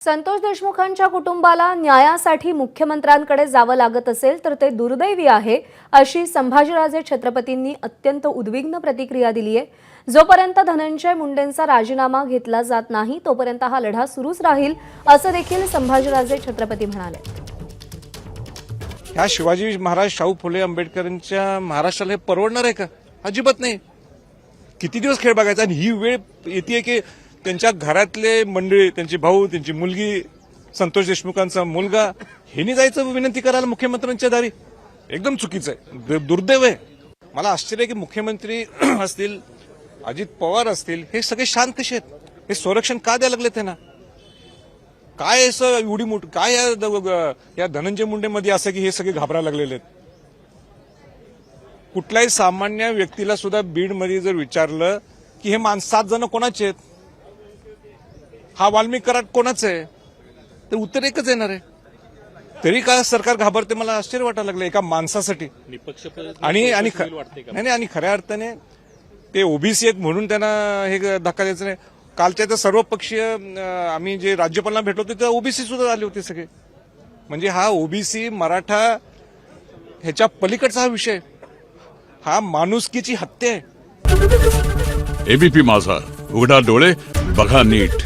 संतोष देशमुखांच्या कुटुंबाला न्यायासाठी मुख्यमंत्र्यांकडे जावं लागत असेल तर ते दुर्दैवी आहे, अशी संभाजीराजे छत्रपतींनी अत्यंत उद्विग्न प्रतिक्रिया दिली आहे। जोपर्यंत धनंजय मुंडेंचा राजीनामा घेतला जात नाही तोपर्यंत हा लढा सुरूच राहील, असं देखील संभाजीराजे छत्रपती म्हणाले। ह्या शिवाजी महाराज शाहू फुले आंबेडकरांच्या महाराष्ट्राला हे परवडणार आहे का? अजिबात नाही। किती दिवस खेळ बघायचा? आणि ही वेळ येते की त्यांच्या घरातले मंडळी, त्यांचे भाऊ, त्यांची मुलगी, संतोष देशमुखांचा मुलगा, ह्यांनी जायचं विनंती करायला मुख्यमंत्र्यांच्या दारी। एकदम चुकीचं आहे, दुर्दैव आहे। मला आश्चर्य आहे की मुख्यमंत्री असतील, अजित पवार असतील, हे सगळे शांतशी आहेत। हे संरक्षण का द्यायला लागले त्यांना? काय असं एवढी मोठी काय या धनंजय मुंडेमध्ये असं की हे सगळे घाबरायला लागलेले आहेत? कुठल्याही सामान्य व्यक्तीला सुद्धा बीडमध्ये जर विचारलं की हे 7 जण कोणाचे आहेत, हा वाल्मिक कराड कोणाचं आहे, तर उत्तर एकच येणार आहे। तरी का सरकार घाबरते? मला आश्चर्य वाटायला लागलं एका माणसासाठी। आणि खऱ्या अर्थाने ते ओबीसी आहेत म्हणून त्यांना हे धक्का द्यायचं नाही। कालच्या तर सर्वपक्षीय आम्ही जे राज्यपालांना भेटलो होतो ते ओबीसी सुद्धा आले होते सगळे। म्हणजे हा ओबीसी मराठा ह्याच्या पलीकडचा हा विषय, हा माणुसकीची हत्या आहे। एबीपी माझा, उघडा डोळे बघा नीट।